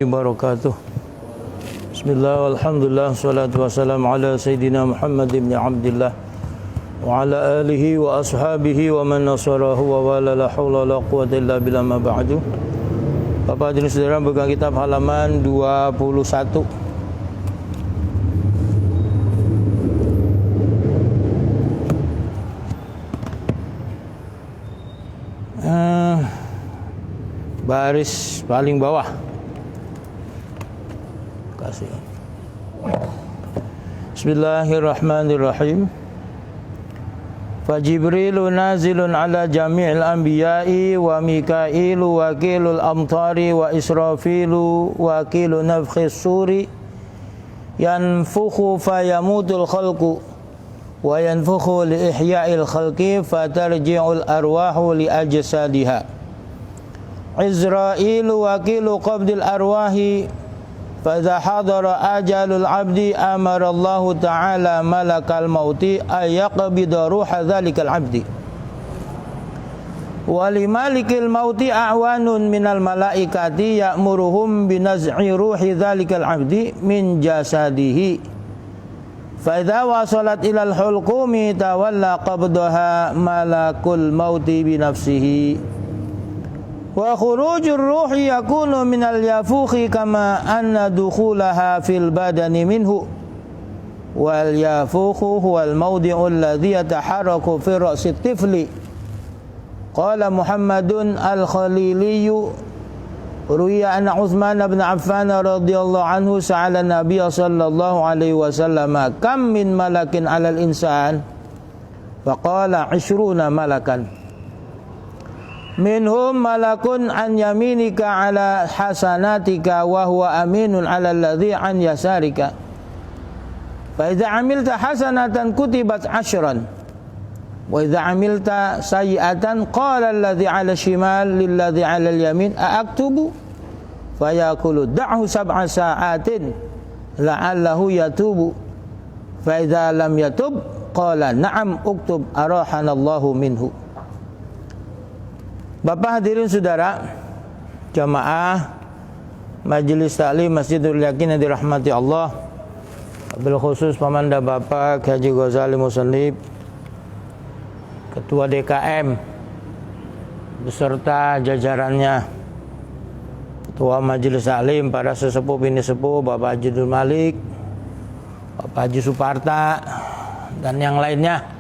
Wabarakatuh. Bismillah, alhamdulillah, salatu wassalamu ala Sayyidina Muhammad ibn Abdillah wa ala alihi wa ashabihi wa man nasarahu wa wala la hawla la quwwata illa billah ma ba'du. Bapak dan saudara, pegang kitab halaman 21. Baris paling bawah. Bismillahirrahmanirrahim. Fajibrilu nazilun ala jami'il anbiya'i wa Mikailu wakilul amtari wa Israfilu wakilu nafkhis suri yanfukhu fayamutul khalqu wa yanfukhu li ihya'il khalqi fatarji'ul arwahu li ajsadiha. Izrailu wakilu qabdil arwahi فَإِذَا حَضَرَ أَجَلُ الْعَبْدِ أَمَرَ اللَّهُ تَعَالَى مَلَكَ الْمَوْتِ أَنْ يَقْبِضَ رُوحَ ذَلِكَ الْعَبْدِ وَلِمَالِكِ الْمَوْتِ أَعْوَانٌ مِنَ الْمَلَائِكَةِ يَأْمُرُهُمْ بِنَزْعِ رُوحِ ذَلِكَ الْعَبْدِ مِنْ جَسَدِهِ فَإِذَا وَصَلَتْ إِلَى الْحُلْقُومِ تَوَلَّى قَبْضَهَا مَلَكُ الْمَوْتِ بِنَفْسِهِ wa khurujur ruhi yakunu minal yafukhi kama anna dukhulaha fil badani minhu wal yafukhu huwal mawdi'u alladhi yataharraku fi ra'si tifli. Qala Muhammadun al-Khaliliyu ruwiya anna Uthman bin Affan radhiyallahu anhu sa'ala Nabiy sallallahu alaihi wasallam kam min malakin 'alal insan faqala 20 malakan minhum malakun an yaminika ala hasanatika wa huwa aminun ala alladhi an yasarika fa idza amilta hasanatan kutibat 10 wa idza amilta sayi'atan qala alladhi ala shimal lilladhi ala al-yamin a'aktubu fayaqulu da'hu 7 sa'atin la'allahu yatubu fa idza lam yatub qala na'am uktub arahanallahu minhu. Bapak hadirin saudara jamaah Majelis Taklim Masjidul Yakin yang dirahmati Allah, bil khusus Pamanda Bapak Haji Ghazali Musannif, Ketua DKM beserta jajarannya, Ketua Majelis Taklim, para sesepuh bini sepuh, Bapak Haji Abdul Malik, Bapak Haji Suparta dan yang lainnya.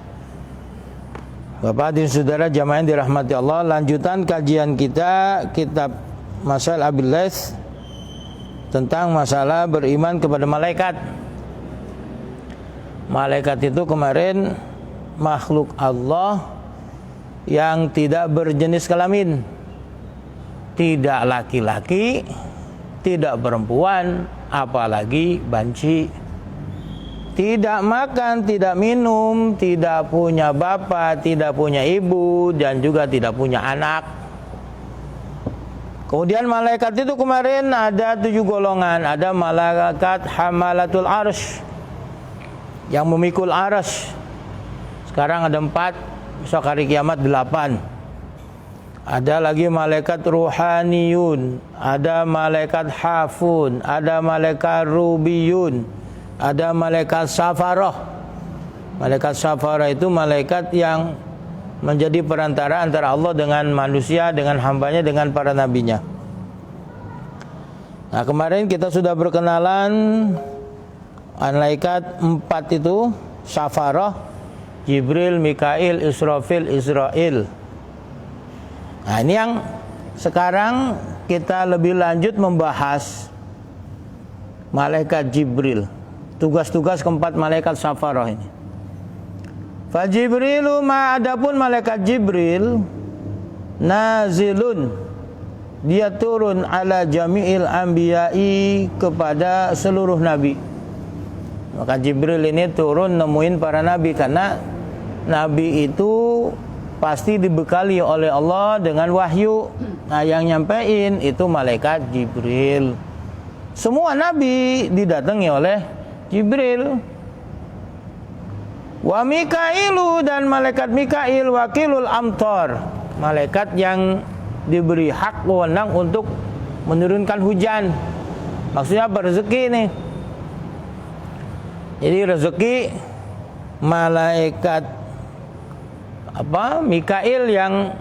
Bapak dan saudara jamaah yang dirahmati Allah, lanjutan kajian kita kitab Masail Abil Laits tentang masalah beriman kepada malaikat. Malaikat itu kemarin makhluk Allah yang tidak berjenis kelamin, tidak laki-laki, tidak perempuan, apalagi banci. Tidak makan, tidak minum, tidak punya bapak, tidak punya ibu, dan juga tidak punya anak. Kemudian malaikat itu kemarin ada 7 golongan. Ada malaikat hamalatul arsy yang memikul arsy. Sekarang ada 4, besok hari kiamat 8. Ada lagi malaikat ruhaniyun, ada malaikat hafun, ada malaikat rubiyun, ada malaikat safarah. Malaikat safarah itu malaikat yang menjadi perantara antara Allah dengan manusia, dengan hambanya, dengan para nabinya. Nah, kemarin kita sudah berkenalan malaikat 4 itu, safarah, Jibril, Mikail, Israfil, Israil. Nah, ini yang sekarang kita lebih lanjut membahas malaikat Jibril. Tugas-tugas keempat malaikat safarah ini. Fa Jibrilu ma, adapun malaikat Jibril nazilun, dia turun ala jami'il anbiya'i, kepada seluruh nabi. Maka Jibril ini turun nemuin para nabi, karena nabi itu pasti dibekali oleh Allah dengan wahyu. Nah, yang nyampein itu malaikat Jibril. Semua nabi didatangi oleh Jibril. Wa Mikailu, dan malaikat Mikail wakilul amtar, malaikat yang diberi hak wewenang untuk menurunkan hujan. Maksudnya apa? Rezeki nih. Jadi rezeki malaikat Mikail yang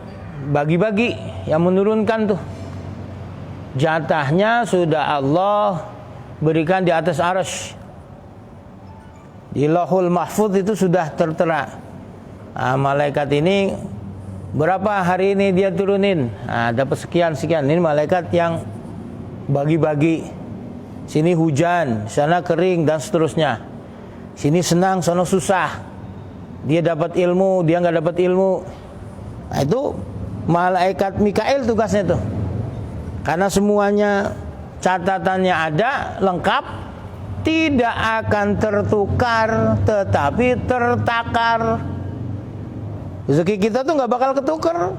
bagi-bagi, yang menurunkan tuh. Jatahnya sudah Allah berikan di atas arsy. Di Lauhul Mahfuz itu sudah tertera. Malaikat ini berapa hari ini dia turunin, dapat sekian. Ini malaikat yang bagi-bagi. Sini hujan, sana kering, dan seterusnya. Sini senang, sana susah. Dia dapat ilmu, dia nggak dapat ilmu. Nah, itu malaikat Mikail tugasnya tuh. Karena semuanya catatannya ada, lengkap, tidak akan tertukar, tetapi tertakar. Rezeki kita tuh nggak bakal ketukar,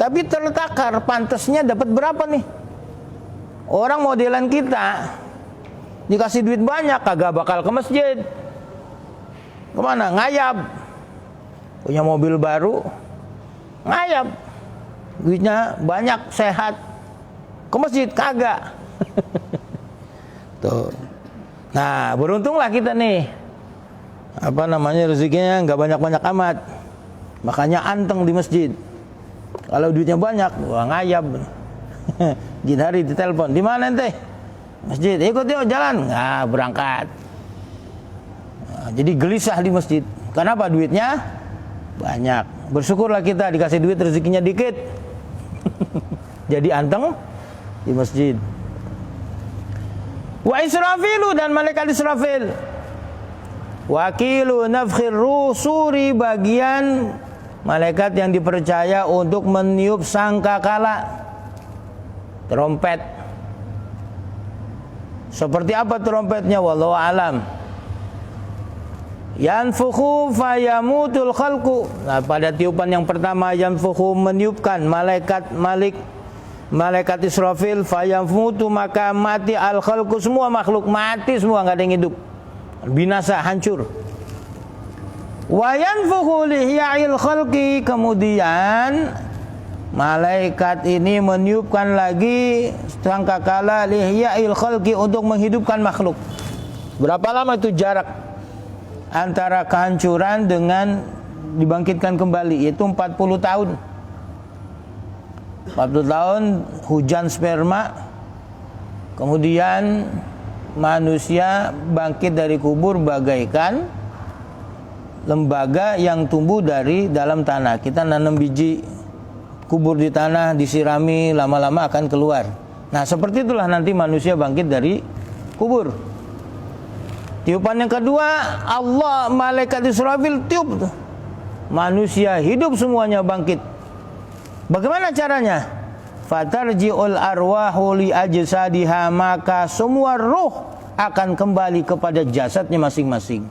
tapi tertakar. Pantasnya dapat berapa nih? Orang modelan kita dikasih duit banyak, kagak bakal ke masjid. Kemana? Ngayab. Punya mobil baru, ngayab. Duitnya banyak, sehat, ke masjid kagak. Tuh. Nah, beruntunglah kita nih. Rezekinya nggak banyak-banyak amat. Makanya anteng di masjid. Kalau duitnya banyak, wah ngayab. Jin hari ditelepon, di mana ente? Masjid. Ikut yuk jalan. Nggak berangkat. Nah, jadi gelisah di masjid. Kenapa? Duitnya banyak. Bersyukurlah kita dikasih duit, rezekinya dikit. Jadi anteng di masjid. Wa Israfilu, dan malaikat Israfil. Wakilu nafkhir ruh, suri, bagian malaikat yang dipercaya untuk meniup sangkakala, trompet. Seperti apa trompetnya? Wallahu alam. Yanfukhu fayamutul khalqu. Nah, pada tiupan yang pertama yanfukhu, meniupkan malaikat Israfil, fayamutu, maka mati al khalqu, semua makhluk mati semua, enggak ada yang hidup. Binasa, hancur. Wa yanfukhu lihya'il khalqi, kemudian malaikat ini meniupkan lagi sangkakala lihya'il khalqi, untuk menghidupkan makhluk. Berapa lama itu jarak antara kehancuran dengan dibangkitkan kembali? Yaitu 40 tahun. 40 tahun hujan sperma, kemudian manusia bangkit dari kubur bagaikan lembaga yang tumbuh dari dalam tanah. Kita nanam biji, kubur di tanah, disirami, lama-lama akan keluar. Nah, seperti itulah nanti manusia bangkit dari kubur. Tiupan yang kedua, Allah, malaikat Israfil tiup, manusia hidup semuanya bangkit. Bagaimana caranya? Fatarji'ul arwahu li ajsadiha, maka semua ruh akan kembali kepada jasadnya masing-masing.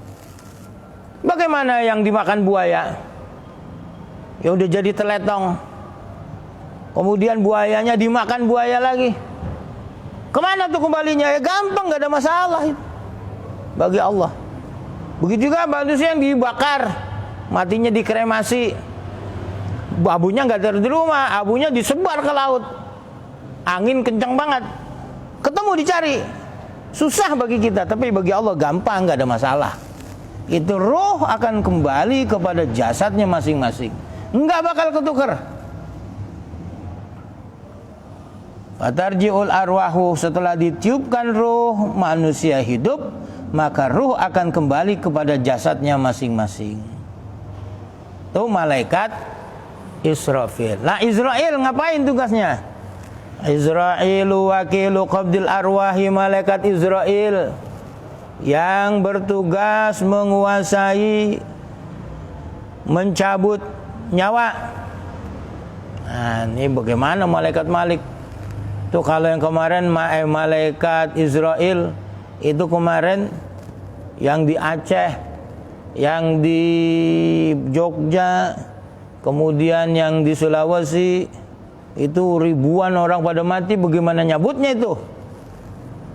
Bagaimana yang dimakan buaya? Ya udah jadi teletong. Kemudian buayanya dimakan buaya lagi. Kemana tuh kembalinya? Ya gampang, gak ada masalah itu bagi Allah. Begitu juga manusia yang dibakar, matinya dikremasi, abunya nggak ada di rumah, abunya disebar ke laut, angin kencang banget, ketemu dicari, susah bagi kita, tapi bagi Allah gampang, nggak ada masalah. Itu roh akan kembali kepada jasadnya masing-masing, nggak bakal ketukar. Fatarji'ul arwahu, setelah ditiupkan roh manusia hidup, maka ruh akan kembali kepada jasadnya masing-masing. Itu malaikat Israfil. Nah, Israel ngapain tugasnya? Israilu wakilu qabdil arwahi, malaikat Israel yang bertugas menguasai mencabut nyawa. Nah, ini bagaimana malaikat Malik? Tuh kalau yang kemarin malaikat Israel itu kemarin yang di Aceh, yang di Jogja, kemudian yang di Sulawesi, itu ribuan orang pada mati. Bagaimana nyabutnya itu?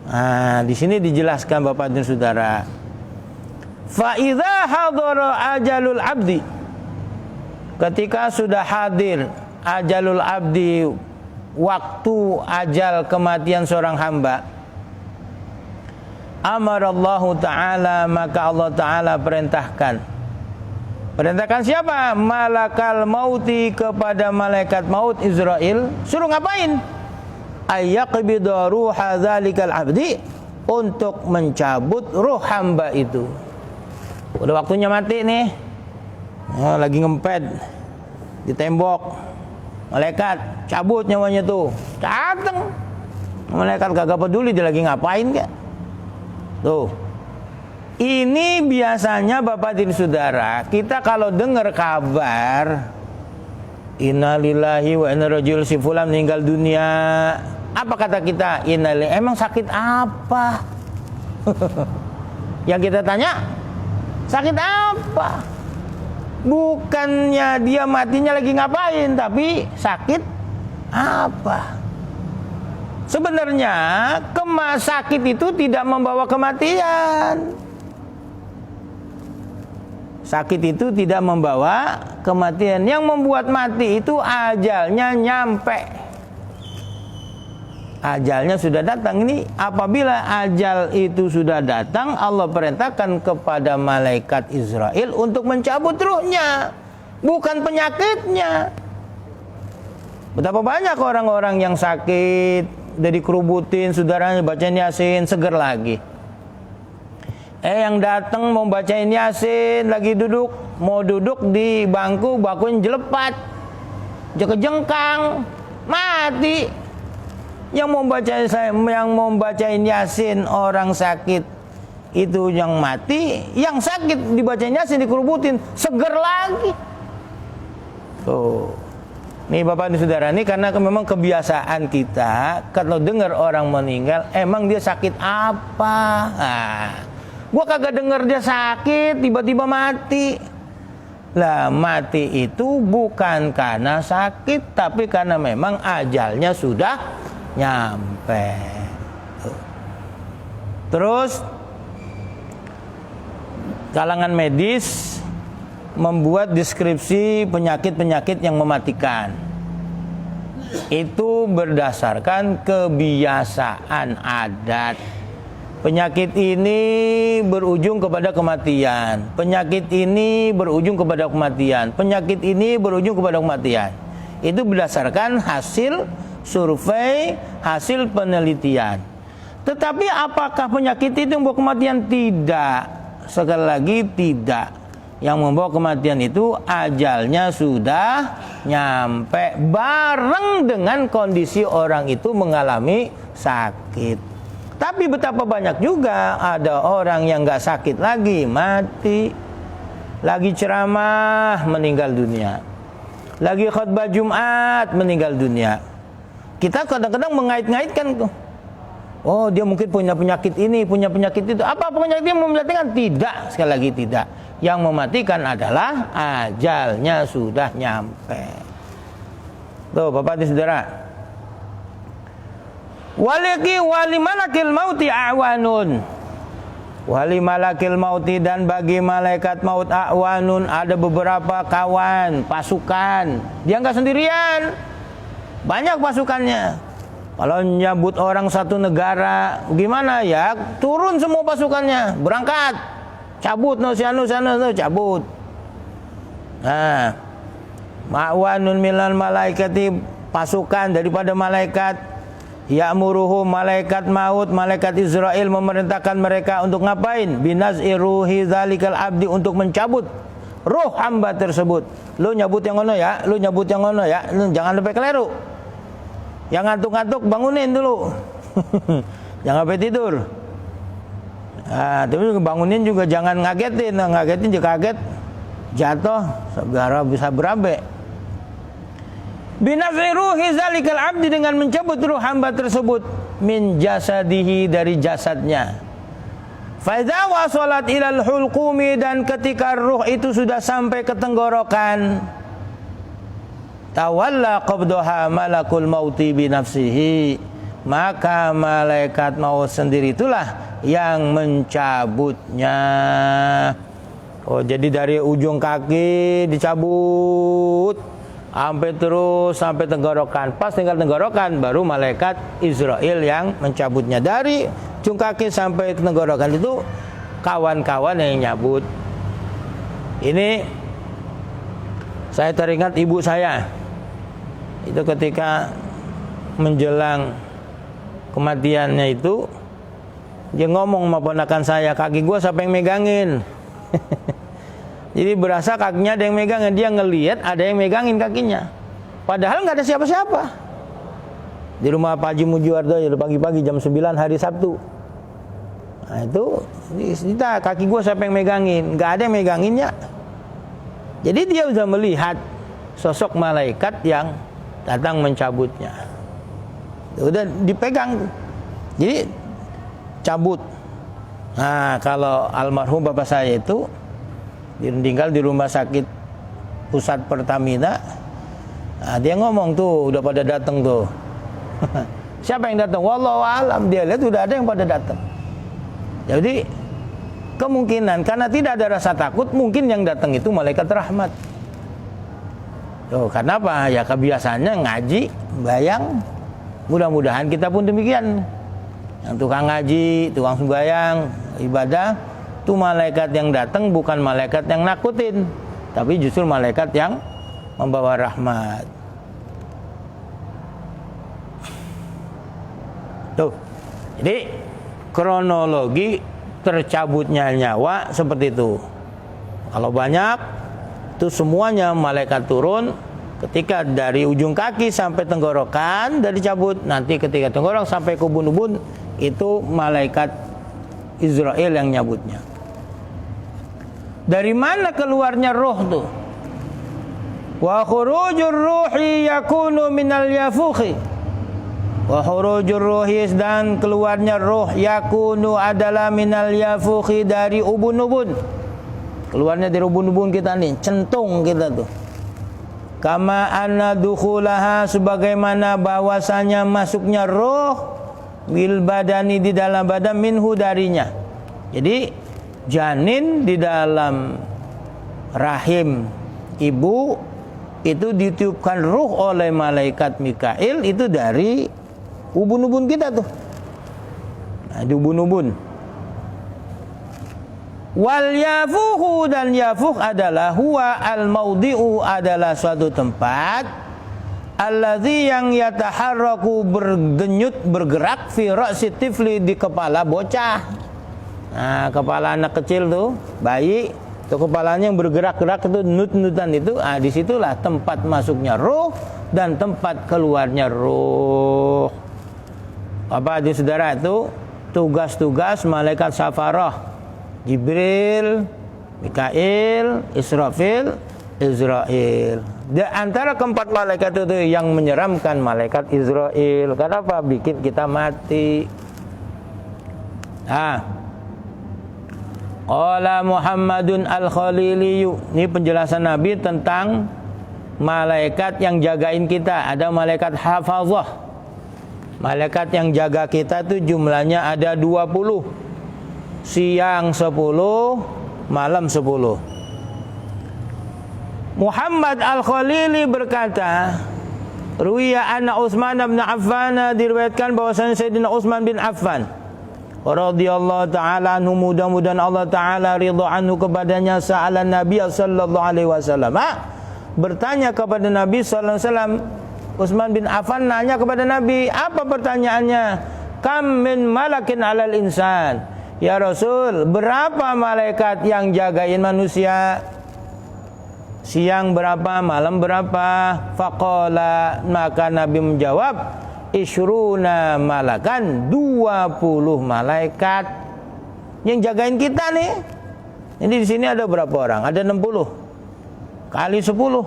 Nah, di sini dijelaskan Bapak dan Saudara. Fa idza hadara ajalul abdi, ketika sudah hadir ajalul abdi, waktu ajal kematian seorang hamba, amarallahu ta'ala, maka Allah ta'ala perintahkan siapa? Malakal mauti, kepada malaikat maut Israel. Suruh ngapain? Ayyaqbida ruha dzalikal abdi, untuk mencabut ruh hamba itu. Udah waktunya mati nih, lagi ngempet di tembok, malaikat cabut nyawanya tuh. Dateng malaikat kagak peduli dia lagi ngapain kek. Tuh, ini biasanya Bapak dan Saudara, kita kalau dengar kabar innalillahi wa inna ilaihi raji'un, si fulan meninggal dunia, apa kata kita? Innalillahi, emang sakit apa? Yang kita tanya, sakit apa? Bukannya dia matinya lagi ngapain, tapi sakit apa? Sebenarnya sakit itu tidak membawa kematian. Sakit itu tidak membawa kematian. Yang membuat mati itu ajalnya nyampe. Ajalnya sudah datang. Ini apabila ajal itu sudah datang, Allah perintahkan kepada malaikat Israel untuk mencabut ruhnya, bukan penyakitnya. Betapa banyak orang-orang yang sakit, udah dikerubutin, saudaranya bacain Yasin, seger lagi. Yang datang mau bacain Yasin, lagi mau duduk di bakunya jelepat, kejengkang, mati. Yang mau bacain Yasin orang sakit itu yang mati, yang sakit dibacain Yasin, dikerubutin, seger lagi. Tuh. Nih Bapak dan Saudara, ini karena memang kebiasaan kita kalau dengar orang meninggal, emang dia sakit apa? Gua kagak dengar dia sakit, tiba-tiba mati. Lah, mati itu bukan karena sakit, tapi karena memang ajalnya sudah nyampe. Terus kalangan medis membuat deskripsi penyakit-penyakit yang mematikan. Itu berdasarkan kebiasaan adat. Penyakit ini berujung kepada kematian. Penyakit ini berujung kepada kematian. Penyakit ini berujung kepada kematian. Itu berdasarkan hasil survei, hasil penelitian. Tetapi apakah penyakit itu membawa kematian? Tidak. Sekali lagi tidak. Yang membawa kematian itu ajalnya sudah nyampe bareng dengan kondisi orang itu mengalami sakit. Tapi betapa banyak juga ada orang yang gak sakit lagi, mati. Lagi ceramah, meninggal dunia. Lagi khutbah Jumat, meninggal dunia. Kita kadang-kadang mengait-ngaitkan tuh. Oh, dia mungkin punya penyakit ini, punya penyakit itu. Apa penyakit yang mematikan? Tidak, sekali lagi tidak. Yang mematikan adalah ajalnya sudah nyampe. Tuh, Bapak dan Saudara. Wali malakil mauti a'wanun. Wali malakil mauti, dan bagi malaikat maut a'wanun, ada beberapa kawan, pasukan. Dia enggak sendirian. Banyak pasukannya. Kalau nyabut orang satu negara, gimana ya? Turun semua pasukannya, berangkat, cabut, cabut. Nah, ma'wanun minal malaikati, pasukan daripada malaikat, ya'muruhum, malaikat maut, malaikat Israel memerintahkan mereka untuk ngapain? Binaz'i ruhi dzalikal abdi, untuk mencabut ruh hamba tersebut. Lu nyabut yang ngono ya, lu nyabut yang ngono ya, lu jangan sampai keliru. Yang ngantuk-ngantuk bangunin dulu. Jangan sampai tidur. Nah, tapi bangunin juga jangan ngagetin. Ngagetin juga kaget, jatuh, segera bisa berabe. Binafsi ruhi zalikal abdi, dengan mencabut ruh hamba tersebut, min jasadihi, dari jasadnya. Faidza wasalat ilal hulqumi, dan ketika ruh itu sudah sampai ke tenggorokan, tawalla qabdaha malakul mauti binafsihi, maka malaikat maut sendiri itulah yang mencabutnya. Oh, jadi dari ujung kaki dicabut sampai tenggorokan. Pas tinggal tenggorokan, baru malaikat Israel yang mencabutnya. Dari ujung kaki sampai tenggorokan itu kawan-kawan yang nyabut. Ini saya teringat ibu saya. Itu ketika menjelang kematiannya itu, dia ngomong sama ponakan saya, kaki gue siapa yang megangin? Jadi berasa kakinya ada yang megangin. Dia ngelihat ada yang megangin kakinya, padahal nggak ada siapa-siapa. Di rumah Pak Haji Mujiwardo ya, pagi-pagi jam 9 hari Sabtu. Nah itu kita, kaki gue siapa yang megangin? Nggak ada yang meganginnya. Jadi dia sudah melihat sosok malaikat yang datang mencabutnya. Udah dipegang, jadi cabut. Nah kalau almarhum bapak saya itu tinggal di rumah sakit pusat Pertamina. Nah, dia ngomong tuh, udah pada datang tuh. Siapa yang datang? Wallahu alam. Dia lihat udah ada yang pada datang. Jadi kemungkinan karena tidak ada rasa takut, mungkin yang datang itu malaikat rahmat. Tuh, karena apa? Ya kebiasaannya ngaji, bayang. Mudah-mudahan kita pun demikian. Yang tukang ngaji, tukang sembahyang, ibadah, itu malaikat yang datang bukan malaikat yang nakutin, tapi justru malaikat yang membawa rahmat. Tuh. Jadi kronologi tercabutnya nyawa seperti itu. Kalau banyak, itu semuanya malaikat turun. Ketika dari ujung kaki sampai tenggorokan dari cabut, nanti ketika tenggorok sampai ke ubun-ubun, itu malaikat Israel yang nyabutnya. Dari mana keluarnya roh tuh? Wa khurujur ruhi yakunu minal yafukhi. Wa khurujur ruhi, dan keluarnya roh yakunu adalah minal yafukhi, dari ubun-ubun. Keluarnya dari ubun-ubun kita nih, centung kita tuh. Kama anna dukhulaha, sebagaimana bahwasanya masuknya roh bil badani, di dalam badan, minhu, darinya. Jadi janin di dalam rahim ibu itu ditiupkan ruh oleh malaikat Mikail, itu dari ubun-ubun kita tuh. Nah, di ubun-ubun. Wal yafuhu, dan yafuh adalah huwa al maudhi'u, adalah suatu tempat alladzi yang yataharraku, berdenyut, bergerak, fi ra'si tifli, di kepala bocah. Nah, kepala anak kecil tuh, bayi, itu kepalanya yang bergerak-gerak, itu nut-nutan itu. Ah, disitulah tempat masuknya roh dan tempat keluarnya roh. Apa itu saudara? Itu tugas-tugas malaikat safarah, Jibril, Mikail, Israfil, Israel. Di antara keempat malaikat itu yang menyeramkan malaikat Israel. Kenapa? Bikin kita mati. Qala Muhammadun al-Khaliliyu. Ini penjelasan Nabi tentang malaikat yang jagain kita. Ada malaikat hafazah. Malaikat yang jaga kita itu jumlahnya ada 20. Siang 10, malam 10. Muhammad al-Khalili berkata, Ruwiya anna Utsman bin Affan, diriwayatkan bahwasanya Sayyidina Utsman bin Affan radhiyallahu taala anhu, mudah-mudahan Allah taala ridha anhu kepadanya, sa'ala Nabi sallallahu alaihi wasallam, bertanya kepada Nabi sallallahu alaihi wasallam. Utsman bin Affan nanya kepada Nabi, apa pertanyaannya? Kam min malakin 'alal insan? Ya Rasul, berapa malaikat yang jagain manusia? Siang berapa, malam berapa? Faqala, maka Nabi menjawab, isyruna malakan, 20 malaikat yang jagain kita nih. Jadi di sini ada berapa orang? Ada 60 kali 10.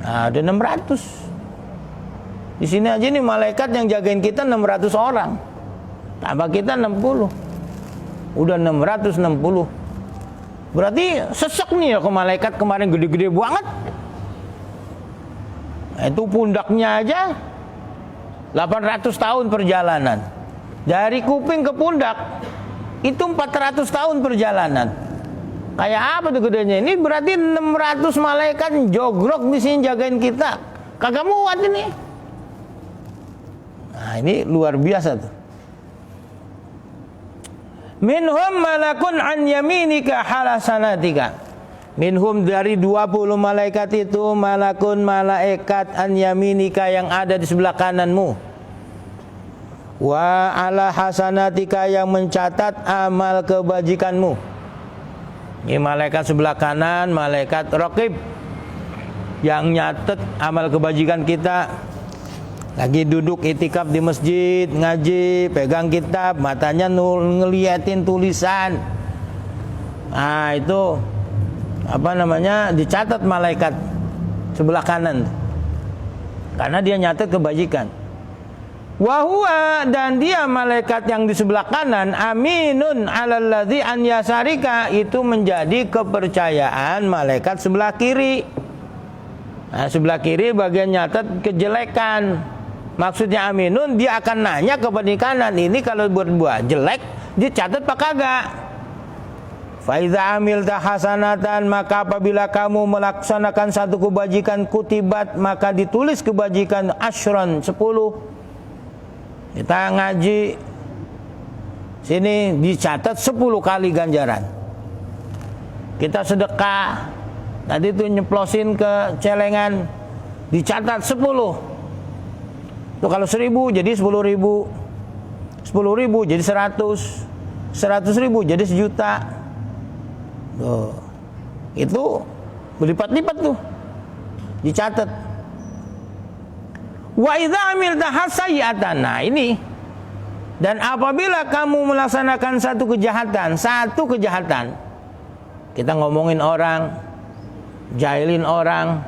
Nah, ada 600. Di sini aja nih malaikat yang jagain kita 600 orang. Tambah kita 60. Udah 660. Berarti sesek nih ya ke malaikat kemarin, gede-gede banget. Nah, itu pundaknya aja 800 tahun perjalanan. Dari kuping ke pundak itu 400 tahun perjalanan. Kayak apa tuh gedenya? Ini berarti 600 malaikat jogrok di sini jagain kita. Kagak muat ini. Nah, ini luar biasa tuh. Minhum malakun an yaminika halasanatika. Minhum dari 20 malaikat itu malakun malaikat an yaminika yang ada di sebelah kananmu. Wa ala hasanatika yang mencatat amal kebajikanmu. Ini malaikat sebelah kanan, malaikat raqib yang nyatet amal kebajikan kita. Lagi duduk itikaf di masjid, ngaji, pegang kitab, matanya ngeliatin tulisan. Nah, itu apa namanya? Dicatat malaikat sebelah kanan. Karena dia nyatet kebajikan. Wahua, dan dia malaikat yang di sebelah kanan, aminun alalladzi an yasarika, itu menjadi kepercayaan malaikat sebelah kiri. Nah, sebelah kiri bagian nyatet kejelekan. Maksudnya aminun, dia akan nanya kepada kanan, ini kalau berbuat jelek dicatat apa kagak. Fa iza amilta hasanatan, maka apabila kamu melaksanakan satu kebajikan, kutibat, maka ditulis kebajikan asyran 10. Kita ngaji sini dicatat 10 kali ganjaran. Kita sedekah, tadi itu nyeplosin ke celengan, dicatat 10. Tuh kalau 1000 jadi 10.000, 10.000 jadi 100, 100.000 jadi 1.000.000. Tuh, itu berlipat-lipat tuh, dicatat. Wa idza amilta hasanatan, nah ini. Dan apabila kamu melaksanakan satu kejahatan, kita ngomongin orang, jahilin orang,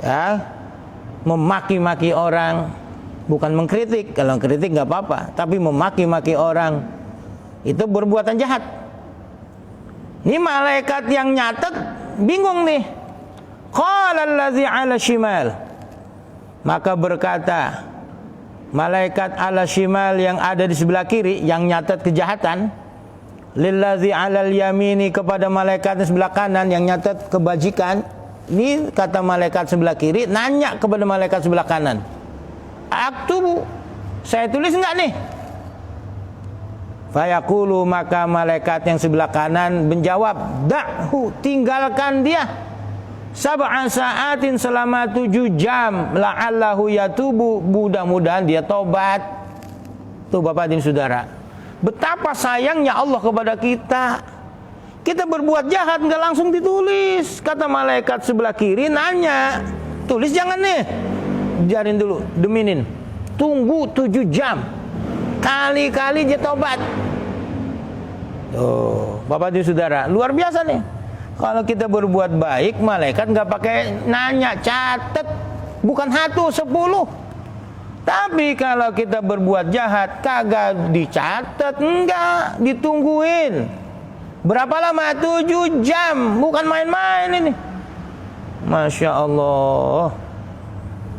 ya, memaki-maki orang, bukan mengkritik. Kalau kritik nggak apa-apa, tapi memaki-maki orang itu perbuatan jahat. Ini malaikat yang nyatet bingung nih. Qala allazi 'ala shimal, maka berkata malaikat 'ala shimal yang ada di sebelah kiri yang nyatet kejahatan, lillazi 'alal yamini, kepada malaikat di sebelah kanan yang nyatet kebajikan. Ini kata malaikat sebelah kiri nanya kepada malaikat sebelah kanan, aktubu, saya tulis enggak nih? Fayaqulu, maka malaikat yang sebelah kanan menjawab, da'hu, tinggalkan dia, sab'a sa'atin, selama 7 jam, la'allahu yatubu, mudah-mudahan dia tobat. Tuh Bapak dan Saudara, betapa sayangnya Allah kepada kita. Kita berbuat jahat nggak langsung ditulis. Kata malaikat sebelah kiri nanya, tulis jangan nih, biarin dulu, deminin, tunggu 7 jam, kali-kali dia tobat. Tuh Bapak dan Saudara, luar biasa nih. Kalau kita berbuat baik, malaikat nggak pakai nanya, catat, bukan 1, 10. Tapi kalau kita berbuat jahat, kagak dicatat, enggak, ditungguin. Berapa lama? 7 jam. Bukan main-main ini. Masya Allah.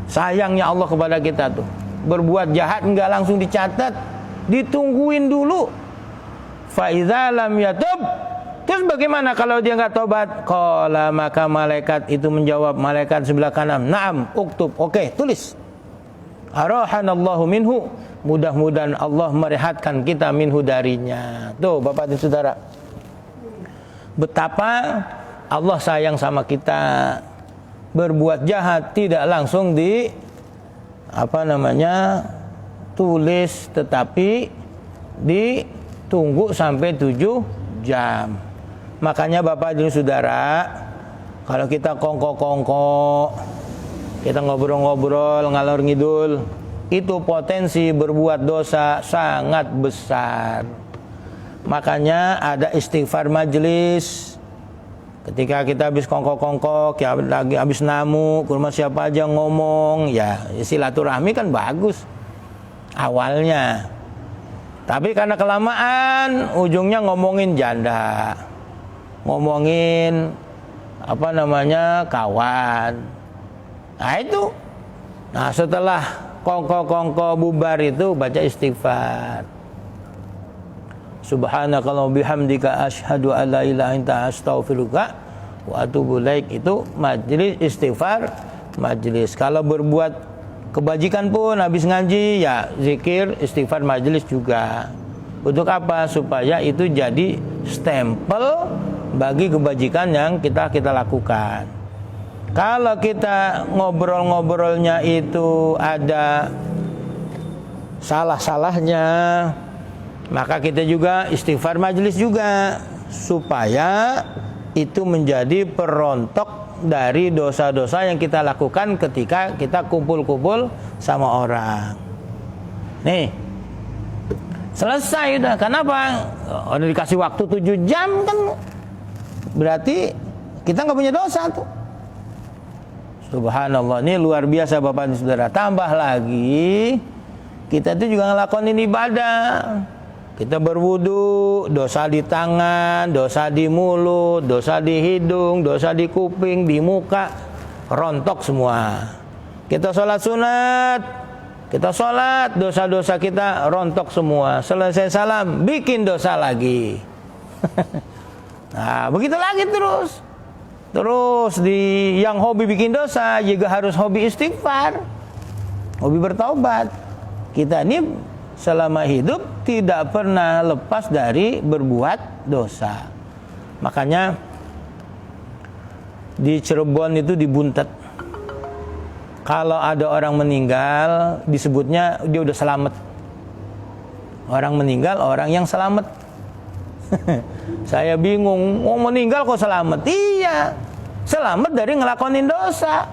Sayangnya Allah kepada kita tuh. Berbuat jahat enggak langsung dicatat, ditungguin dulu. Fa idza lam yatub, terus bagaimana kalau dia enggak tobat? Qala, maka malaikat itu menjawab, malaikat sebelah kanan, na'am, uktub, oke, tulis. Arahanallahu minhu, mudah-mudahan Allah merehatkan kita minhu darinya. Tuh Bapak dan Saudara, betapa Allah sayang sama kita. Berbuat jahat tidak langsung tulis, tetapi ditunggu sampai 7 jam. Makanya Bapak dan Saudara, kalau kita kongko-kongko, kita ngobrol-ngobrol, ngalor ngidul, itu potensi berbuat dosa sangat besar. Makanya ada istighfar majelis. Ketika kita habis kongkok-kongkok, ya lagi habis namu, ke rumah siapa aja ngomong, ya silaturahmi kan bagus awalnya. Tapi karena kelamaan, ujungnya ngomongin janda, ngomongin kawan. Nah itu. Nah setelah kongko-kongko bubar itu baca istighfar. Subhanakallah bihamdika asyhadu an la ilaha illa anta astaghfiruka wa atubu ilaik. Itu majelis istighfar majelis. Kalau berbuat kebajikan pun habis ngaji ya zikir istighfar majelis juga. Untuk apa? Supaya itu jadi stempel bagi kebajikan yang kita lakukan. Kalau kita ngobrol-ngobrolnya itu ada salah-salahnya, maka kita juga istighfar majelis juga, supaya itu menjadi perontok dari dosa-dosa yang kita lakukan ketika kita kumpul-kumpul sama orang. Nih, selesai udah. Kenapa? Udah dikasih waktu 7 jam kan, berarti kita nggak punya dosa tuh. Subhanallah, ini luar biasa Bapak dan Saudara. Tambah lagi, kita itu juga ngelakonin ibadah. Kita berwudu, dosa di tangan, dosa di mulut, dosa di hidung, dosa di kuping, di muka, rontok semua. Kita sholat sunat, kita sholat, dosa-dosa kita rontok semua. Selesai salam, bikin dosa lagi. Nah, begitu lagi terus. Terus yang hobi bikin dosa juga harus hobi istighfar, hobi bertaubat. Kita ini selama hidup tidak pernah lepas dari berbuat dosa. Makanya di Cirebon itu dibuntet. Kalau ada orang meninggal, disebutnya dia udah selamat. Orang meninggal, orang yang selamat. Saya bingung, mau meninggal kok selamat? Iya, selamat dari ngelakonin dosa.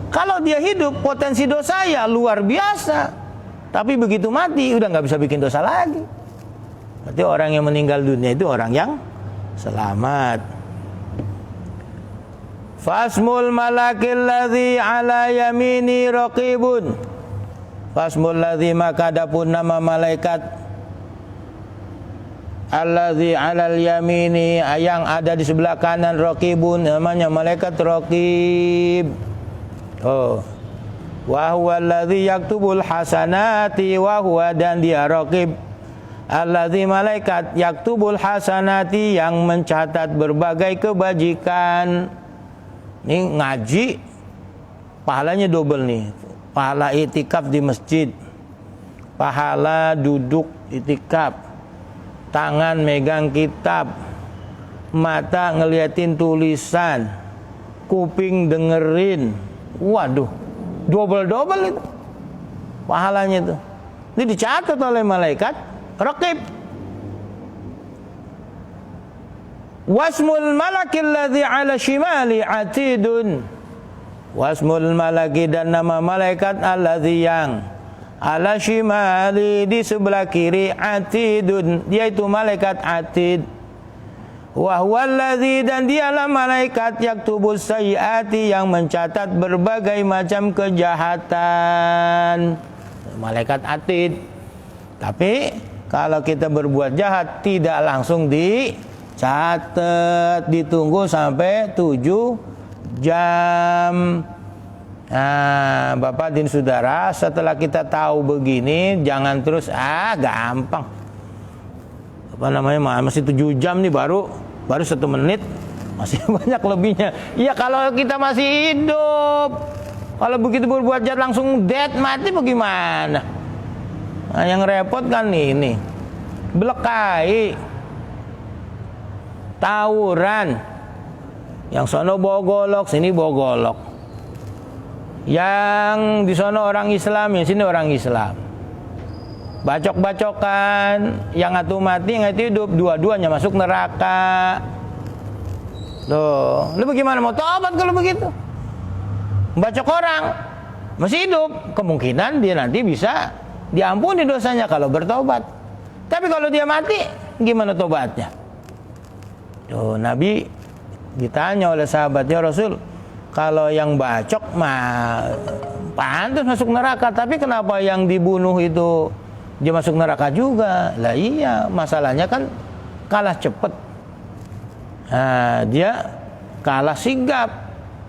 Kalau dia hidup, potensi dosa ya luar biasa. Tapi begitu mati, udah nggak bisa bikin dosa lagi. Berarti orang yang meninggal dunia itu orang yang selamat. Fasmul malakil ladzi ala yamini raqibun. Fasmul ladzi, maka adapun nama malaikat alladzi alal yamini, yang ada di sebelah kanan, raqibun, namanya malaikat raqib. Wa huwa alladzi yaktubul hasanati, wa huwa, dan dia raqib, alladzi malaikat yaktubul hasanati, yang mencatat berbagai kebajikan. Ini ngaji pahalanya double nih. Pahala itikaf di masjid, pahala duduk itikaf, tangan megang kitab, mata ngeliatin tulisan, kuping dengerin. Waduh, double-double itu pahalanya itu. Ini dicatat oleh malaikat raqib. Wasmul malakil ladzi ala shimali atidun. Wasmul malaki, dan nama malaikat alladzi yang ala shimali, di sebelah kiri, atidun, dia itu malaikat atid. Wa huwa alladzi, dan dialah malaikat yaktubus sayyiati, yang mencatat berbagai macam kejahatan. Malaikat atid. Tapi kalau kita berbuat jahat tidak langsung dicatat, ditunggu sampai 7 jam. Nah, Bapak dan Saudara, setelah kita tahu begini, jangan terus gampang. Masih 7 jam nih, baru 1 menit, masih banyak lebihnya. Iya, kalau kita masih hidup. Kalau begitu berbuat jahat langsung dead, mati bagaimana? Nah, yang repot kan ini, belekai, tawuran, yang sono bawa golok, sini bawa golok. Yang di sono orang Islam, yang sini orang Islam. Bacok-bacokan, yang satu mati, yang satu hidup, dua-duanya masuk neraka. Loh, lu bagaimana mau tobat kalau begitu? Bacok orang masih hidup, kemungkinan dia nanti bisa diampuni dosanya kalau bertobat. Tapi kalau dia mati, gimana tobatnya? Tuh, Nabi ditanya oleh sahabatnya, Rasul, kalau yang bacok mah pantas masuk neraka, tapi kenapa yang dibunuh itu dia masuk neraka juga? Lah iya, masalahnya kan kalah cepet. Nah, dia kalah sigap,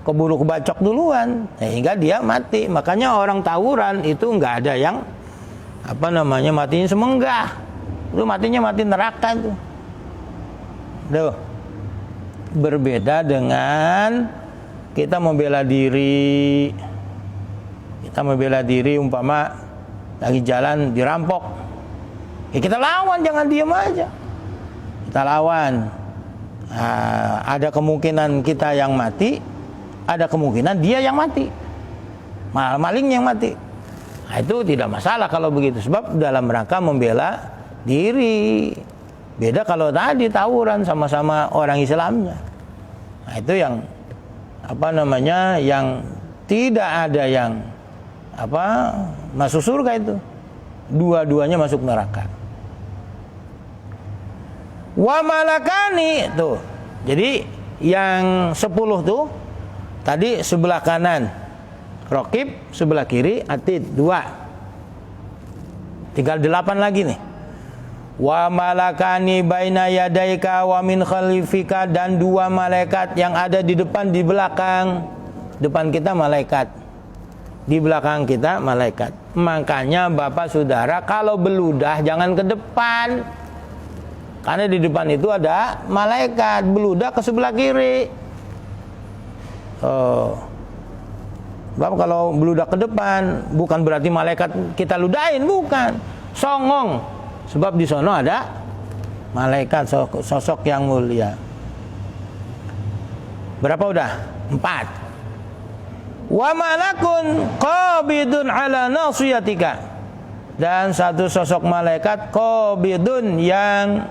keburu kebacok duluan, sehingga dia mati. Makanya orang tawuran itu nggak ada yang matinya semenggah. Itu matinya mati neraka itu. Tuh. Berbeda dengan kita membela diri. Kita membela diri umpama lagi jalan dirampok. Ya kita lawan, jangan diam aja. Kita lawan. Ada kemungkinan kita yang mati, ada kemungkinan dia yang mati, maling yang mati. Nah, itu tidak masalah kalau begitu, sebab dalam rangka membela diri. Beda kalau tadi tawuran sama-sama orang Islamnya. Nah, itu yang yang tidak ada yang masuk surga itu. Dua-duanya masuk neraka. Wa malakani tuh. Jadi yang 10 tuh tadi sebelah kanan Raqib, sebelah kiri Atid, 2. Tinggal 8 lagi nih. Wa malakani baina yadaika wa min khalifika, dan 2 malaikat yang ada di depan, di belakang. Depan kita malaikat, di belakang kita malaikat. Makanya Bapak Saudara kalau beludah jangan ke depan, karena di depan itu ada malaikat. Beludah ke sebelah kiri. Bapak kalau beludah ke depan bukan berarti malaikat kita ludahin, bukan. Songong, sebab di sono ada malaikat, sosok yang mulia. Berapa udah? 4. Wa malakun qabidun ala nasiyatika, dan 1 sosok malaikat qabidun yang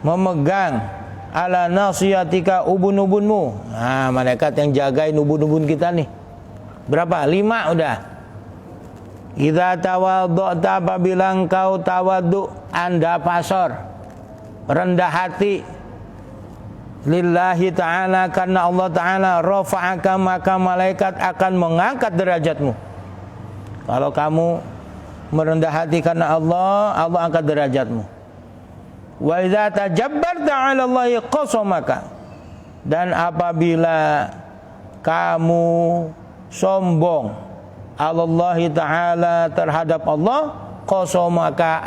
memegang ala nasiyatika, ubun-ubunmu. Nah, malaikat yang jagain ubun-ubun kita nih. Berapa? 5 udah. Idza tawaddu'ta, apabila engkau tawaddu, Anda pasor, rendah hati, lillahi ta'ala, karena Allah ta'ala, rafa'aka, maka malaikat akan mengangkat derajatmu. Kalau kamu merendah hati karena Allah, Allah angkat derajatmu. Wa idza tajabbarta 'ala Allahi qasamaka, dan apabila kamu sombong Allah ta'ala terhadap Allah, qasamaka,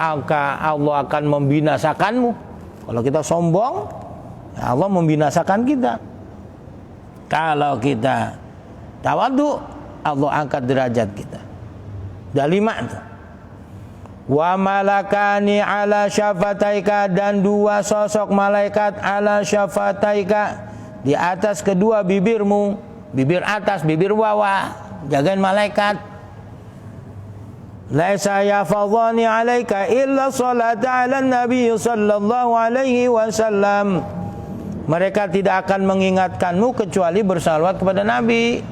Allah akan membinasakanmu. Kalau kita sombong, Allah membinasakan kita. Kalau kita tawadhu, Allah angkat derajat kita. Udah 5 tuh. Wa malakani ala syafataika, dan 2 sosok malaikat ala syafataika, di atas kedua bibirmu, bibir atas, bibir bawah, jagain malaikat. Laisa yafadhani alaika illa salata ala nabi sallallahu alaihi wasallam. Mereka tidak akan mengingatkanmu kecuali bersalawat kepada Nabi.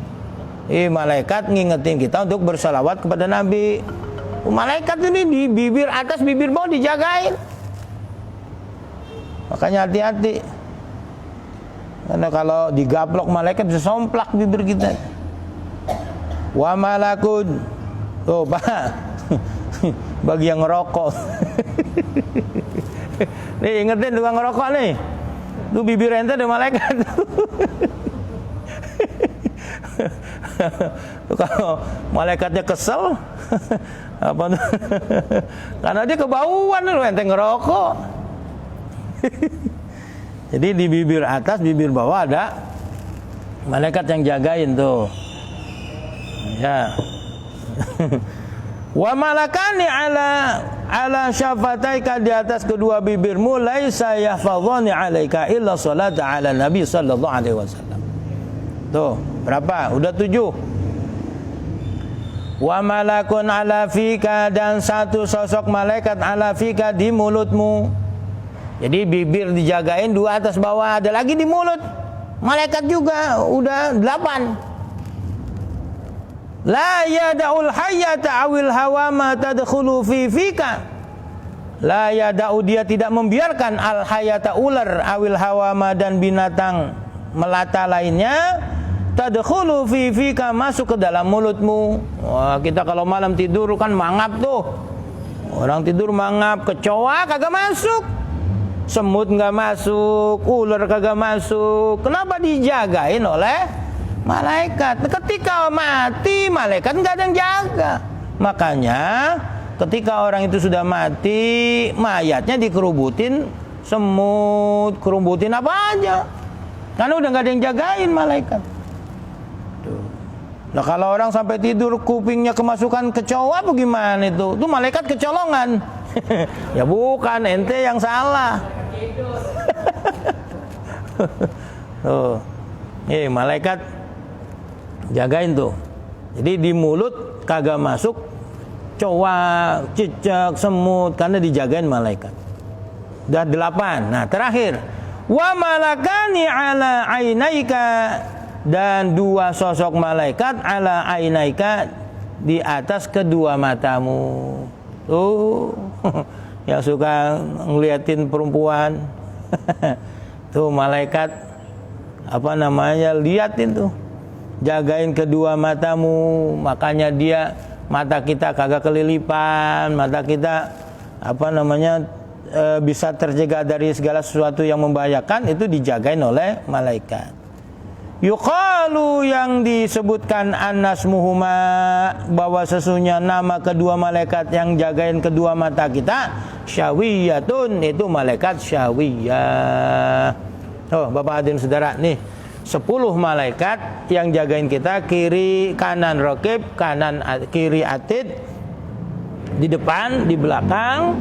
Malaikat ngingetin kita untuk bersalawat kepada Nabi. Malaikat ini di bibir atas, bibir bawah dijagain. Makanya hati-hati. Karena kalau digaplok malaikat bisa somplak bibir kita. Wa malakun. Tuh Pak, bagi yang ngerokok. Nih ingetin tukang ngerokok nih. Tuh bibir ente ada malaikat. Kalau malaikatnya kesel, karena dia kebauan loh ente ngerokok. Jadi di bibir atas, bibir bawah ada malaikat yang jagain tuh. Ya. Wa malakani ala syafataika, di atas kedua bibirmu, laisa yahfadhani alaika illa salata ala nabi sallallahu alaihi wasallam. Tuh, berapa? Udah 7. Wa malakun ala fika, dan 1 sosok malaikat ala fika, di mulutmu. Jadi bibir dijagain, 2 atas bawah, ada lagi di mulut. Malaikat juga udah 8. La yada'ul hayyata awil hawama tadkhulu fi fika. La yada'u, dia tidak membiarkan al hayyata, ular, awil hawama, dan binatang melata lainnya, tadkhulu fi fika, masuk ke dalam mulutmu. Wah, kita kalau malam tidur kan mangap tuh. Orang tidur mangap, kecoa kagak masuk. Semut enggak masuk, ular kagak masuk. Kenapa dijagain oleh malaikat? Ketika mati, malaikat enggak ada yang jaga. Makanya ketika orang itu sudah mati, mayatnya dikerubutin semut, kerubutin apa aja. Karena udah enggak ada yang jagain malaikat. Tuh. Nah kalau orang sampai tidur kupingnya kemasukan kecoa, apa gimana itu? Itu malaikat kecolongan. Ya bukan, ente yang salah. Tuh. Malaikat jagain tuh. Jadi di mulut kagak masuk cowok, cicak, semut karena dijagain malaikat. Dan 8. Nah, terakhir, wa malakani ala ainaika, dan 2 sosok malaikat ala ainaika, di atas kedua matamu. Tuh, yang suka ngeliatin perempuan. Tuh malaikat liatin tuh, jagain kedua matamu. Makanya dia, mata kita kagak kelilipan, mata kita bisa tercegah dari segala sesuatu yang membahayakan, itu dijagain oleh malaikat. Yuqalu, yang disebutkan annasmuhuma, bahwa sesungguhnya nama kedua malaikat yang jagain kedua mata kita, syawiyatun, itu malaikat syawiyah. Oh, Bapak hadirin saudara, nih 10 malaikat yang jagain kita, kiri kanan raqib, kiri atid, di depan, di belakang,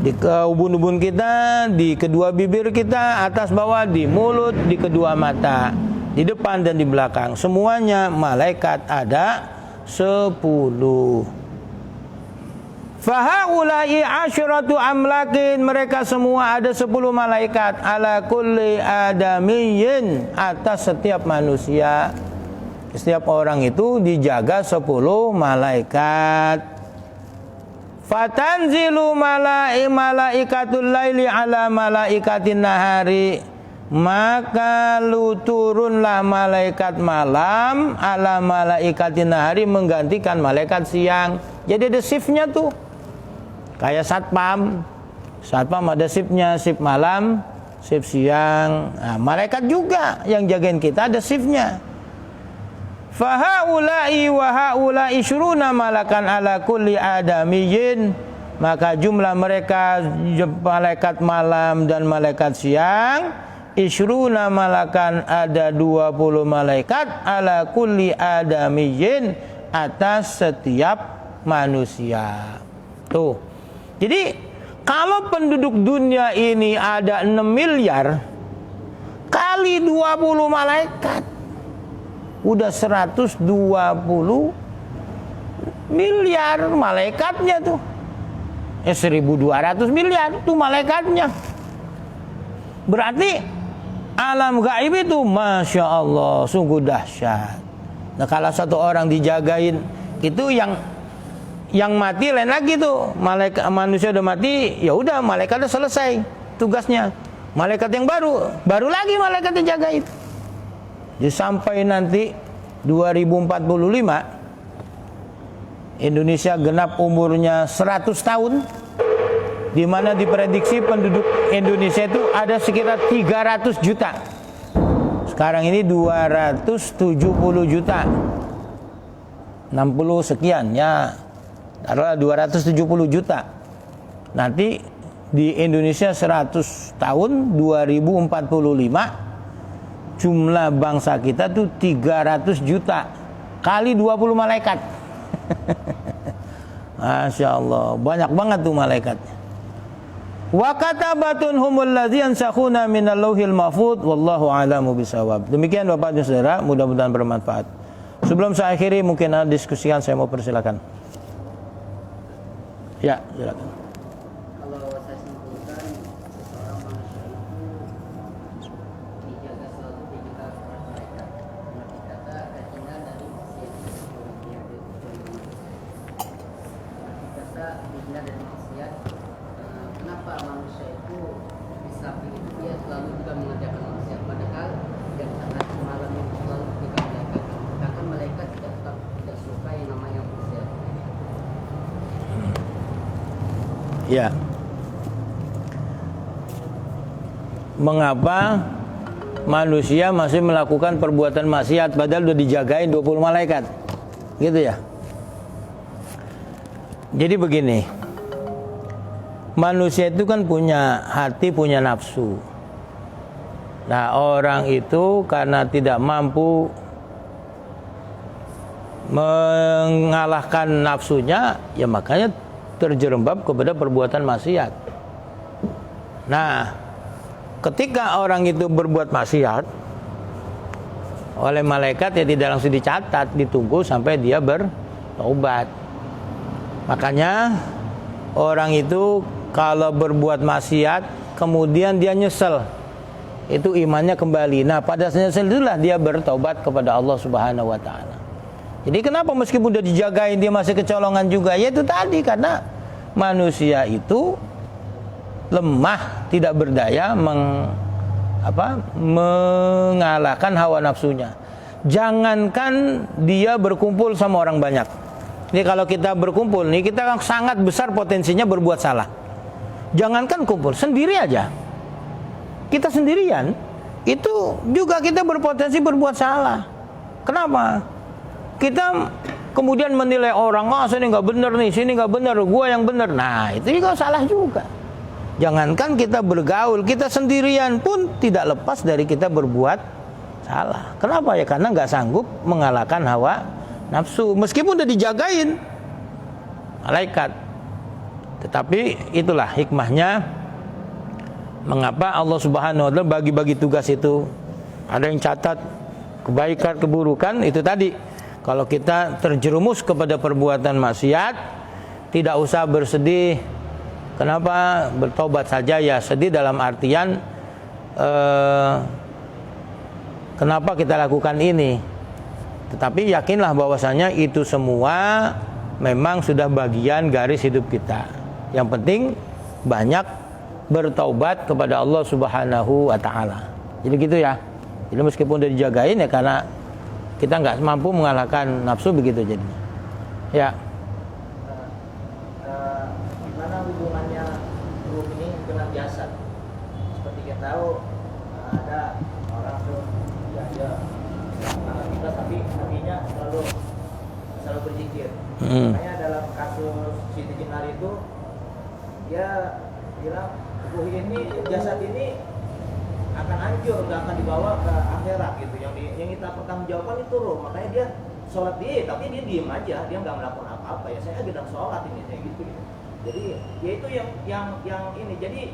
di ubun-ubun kita, di kedua bibir kita, atas bawah, di mulut, di kedua mata, di depan dan di belakang. Semuanya malaikat ada 10. Fahaulai asyratu amlakin, mereka semua ada 10 malaikat, ala kulli adamiyyin, atas setiap manusia. Setiap orang itu dijaga 10 malaikat. Fatanzilu malaikatul laili ala malaikatin nahari, maka lu turunlah malaikat malam ala malaikatin nahari, menggantikan malaikat siang. Jadi ada shiftnya tuh, kayak satpam ada shiftnya, shift malam, shift siang. Nah, malaikat juga yang jagain kita ada shiftnya. Fahaulai wa haulai syuruna malakan ala kulli adamiyyin, maka jumlah mereka, malaikat malam dan malaikat siang, isyruna malakan, ada 20 malaikat, ala kulli adamiyyin, atas setiap manusia. Tuh. Jadi kalau penduduk dunia ini ada 6 miliar kali 20 malaikat, udah 120 miliar malaikatnya tuh. 1.200 miliar tuh malaikatnya. Berarti alam gaib itu Masya Allah sungguh dahsyat. Nah, kalau satu orang dijagain, itu yang mati lain lagi tuh. Manusia udah mati, ya udah malaikat udah selesai tugasnya. Malaikat yang baru lagi malaikat dijagain. Jadi sampai nanti 2045 Indonesia genap umurnya 100 tahun, di mana diprediksi penduduk Indonesia itu ada sekitar 300 juta. Sekarang ini 270 juta. 60 sekian ya. Adalah 270 juta. Nanti di Indonesia 100 tahun 2045 jumlah bangsa kita tuh 300 juta kali 20 malaikat. Masya Allah, banyak banget tuh malaikatnya. Wa katabatun humul ladzina sakhuna minal lauhil mahfuz, wallahu a'lamu bisawab. Demikian Bapak dan Saudara, mudah-mudahan bermanfaat. Sebelum saya akhiri, mungkin ada diskusikan, saya mau persilakan. Ya, silakan. Kalau saya simpulkan, seseorang manusia itu dijaga selalu dijaga oleh malaikat. Nabi kata terhindar dari maksiat. Nabi kata terhindar dari maksiat. Kenapa manusia itu bisa begitu, dia selalu juga mengerjakan maksiat, padahal yang sangat malam itu selalu ketika malaikat. Karena malaikat tidak suka yang namanya maksiat. Ya. Mengapa manusia masih melakukan perbuatan maksiat padahal sudah dijagain 20 malaikat? Gitu ya. Jadi begini. Manusia itu kan punya hati, punya nafsu. Nah, orang itu karena tidak mampu mengalahkan nafsunya, ya makanya terjerembab kepada perbuatan maksiat. Nah, ketika orang itu berbuat maksiat, oleh malaikat ya tidak langsung dicatat, ditunggu sampai dia bertobat. Makanya orang itu kalau berbuat maksiat kemudian dia nyesel, itu imannya kembali. Nah, pada nyesel itulah dia bertobat kepada Allah Subhanahu wa taala. Jadi kenapa meskipun udah dijagain dia masih kecolongan juga? Ya itu tadi, karena manusia itu lemah, tidak berdaya mengalahkan hawa nafsunya. Jangankan dia berkumpul sama orang banyak. Ini kalau kita berkumpul nih, kita sangat besar potensinya berbuat salah. Jangankan kumpul, sendiri aja. Kita sendirian, itu juga kita berpotensi berbuat salah. Kenapa? Kita kemudian menilai orang, sini nggak benar nih, sini nggak benar, gua yang benar. Nah, itu juga salah juga. Jangankan kita bergaul, kita sendirian pun tidak lepas dari kita berbuat salah. Kenapa ya? Karena nggak sanggup mengalahkan hawa nafsu, meskipun udah dijagain malaikat. Tetapi itulah hikmahnya mengapa Allah Subhanahu wa taala bagi-bagi tugas itu. Ada yang catat kebaikan, keburukan, itu tadi. Kalau kita terjerumus kepada perbuatan maksiat, tidak usah bersedih. Kenapa? Bertobat saja ya. Sedih dalam artian kenapa kita lakukan ini. Tetapi yakinlah bahwasanya itu semua memang sudah bagian garis hidup kita. Yang penting banyak bertaubat kepada Allah Subhanahu wa taala. Jadi gitu ya. Jadi meskipun udah dijagain ya karena kita nggak mampu mengalahkan nafsu, begitu jadinya. Ya. Gimana hubungannya ruh ini dengan jasad? Seperti kita tahu ada orang tuh ya kita tapi hatinya selalu berzikir. Makanya dalam kasus Siti Jenar itu dia bilang ruh ini, jasad ini akan hancur, nggak akan dibawa ke akhirat gitu. Yang kita pertanggungjawabkan itu ruh. Makanya dia sholat tapi dia diem aja, dia nggak melakukan apa-apa. Ya saya sedang sholat ini kayak gitu. Jadi ya itu yang ini. Jadi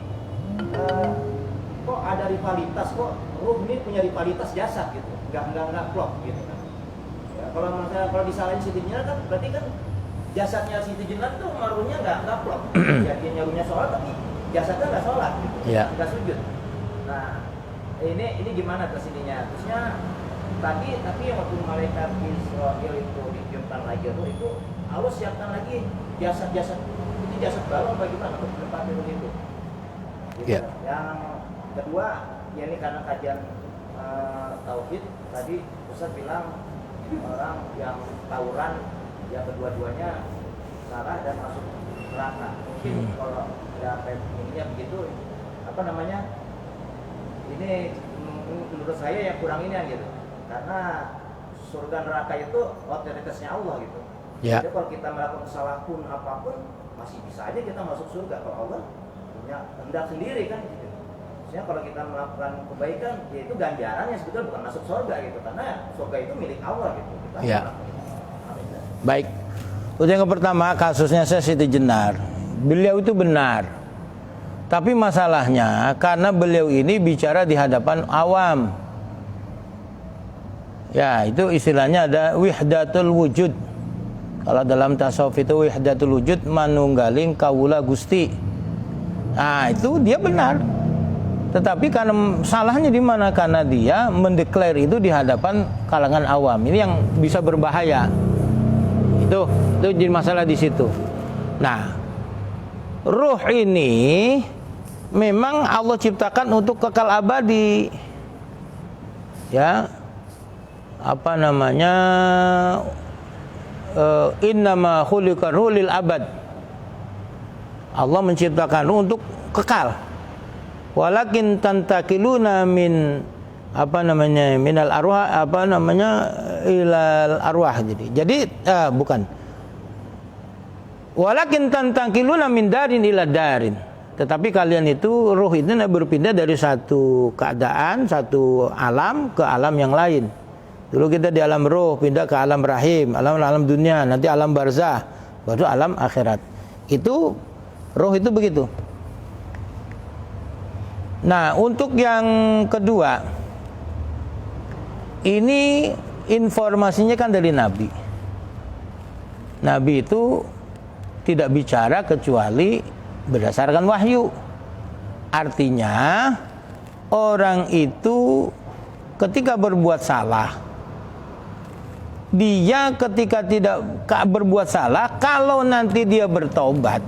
kok ada rivalitas, kok ruh ini punya rivalitas jasad gitu. Nggak klop gitu kan. Ya, kalau disalahin Siti Jenar kan berarti kan jasadnya Siti Jenar tuh maruhnya nggak klop. Ya, dia nyaruhnya sholat tapi jasadnya nggak sholat gitu. Ya. Nggak sujud. Nah, ini gimana kesininya? Terusnya tapi yang waktu malaikat Israel itu ditiupkan lagi itu Allah siapkan lagi jasad itu jasad baru bagaimana untuk menempati ruh itu? Gitu. Yeah. Yang kedua, ya ini karena kajian tauhid tadi Ustaz bilang orang yang tawuran yang kedua-duanya salah dan masuk neraka. Mungkin kalau ada ininya begitu apa namanya? Ini menurut saya yang kurang ini gitu, karena surga neraka itu otoritasnya Allah gitu. Ya. Jadi kalau kita melakukan kesalahan pun apapun masih bisa aja kita masuk surga. Kalau Allah punya kehendak sendiri kan gitu. Maksudnya kalau kita melakukan kebaikan, ya itu ganjarannya sebetulnya bukan masuk surga gitu, karena surga itu milik Allah gitu. Kita ya. Baik. Untuk yang pertama kasusnya Siti Jenar, beliau itu benar. Tapi masalahnya karena beliau ini bicara di hadapan awam. Ya, itu istilahnya ada wihdatul wujud. Kalau dalam tasawuf itu wihdatul wujud, manunggaling kawula Gusti. Nah, itu dia benar. Tetapi karena salahnya di mana? Karena dia mendeklar itu di hadapan kalangan awam. Ini yang bisa berbahaya. Itu jadi masalah di situ. Nah, ruh ini memang Allah ciptakan untuk kekal abadi. Ya. Apa namanya? Innama khuliqar ruh lil abad. Allah menciptakan ruh untuk kekal. Walakin tantakiluna min minal arwah ilal arwah. Jadi bukan. Walakin tantakiluna min darin ila darin. Tetapi kalian itu ruh itu berpindah dari satu keadaan, satu alam ke alam yang lain. Dulu kita di alam roh, pindah ke alam rahim, alam dunia, nanti alam barzah, baru alam akhirat. Itu roh itu begitu. Nah, untuk yang kedua, ini informasinya kan dari Nabi. Nabi itu tidak bicara kecuali berdasarkan wahyu. Artinya orang itu ketika berbuat salah, dia ketika tidak berbuat salah, kalau nanti dia bertobat,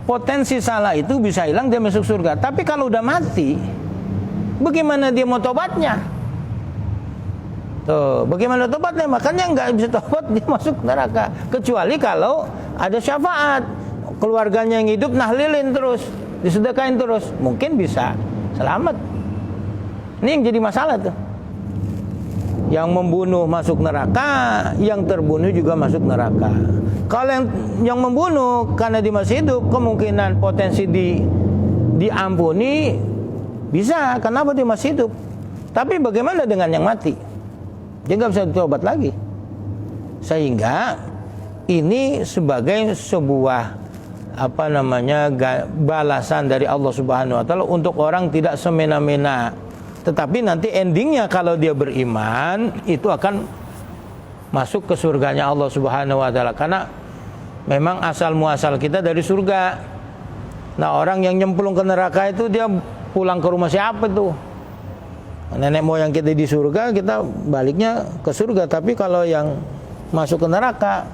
potensi salah itu bisa hilang, dia masuk surga. Tapi kalau udah mati, bagaimana dia mau tobatnya? Tuh, bagaimana tobatnya? Makanya nggak bisa tobat, dia masuk neraka. Kecuali kalau ada syafaat, keluarganya yang hidup nahlilin terus, disedekain terus, mungkin bisa selamat. Ini yang jadi masalah tuh. Yang membunuh masuk neraka, yang terbunuh juga masuk neraka. Kalau yang membunuh karena dia masih hidup, kemungkinan potensi diampuni bisa, kenapa dia masih hidup. Tapi bagaimana dengan yang mati? Dia nggak bisa ditobat lagi. Sehingga ini sebagai sebuah balasan dari Allah Subhanahu wa taala untuk orang tidak semena-mena. Tetapi nanti endingnya kalau dia beriman, itu akan masuk ke surganya Allah Subhanahu wa taala. Karena memang asal muasal kita dari surga. Nah, orang yang nyemplung ke neraka itu dia pulang ke rumah siapa tuh? Nenek moyang kita di surga, kita baliknya ke surga. Tapi kalau yang masuk ke neraka,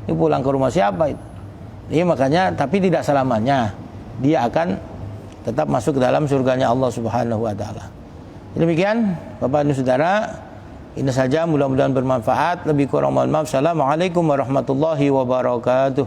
ini pulang ke rumah siapa itu? Ini makanya, tapi tidak selamanya dia akan tetap masuk ke dalam surganya Allah Subhanahu wa taala. Demikian Bapak dan Saudara, ini saja, mudah-mudahan bermanfaat. Lebih kurang mohon maaf. Assalamualaikum warahmatullahi wabarakatuh.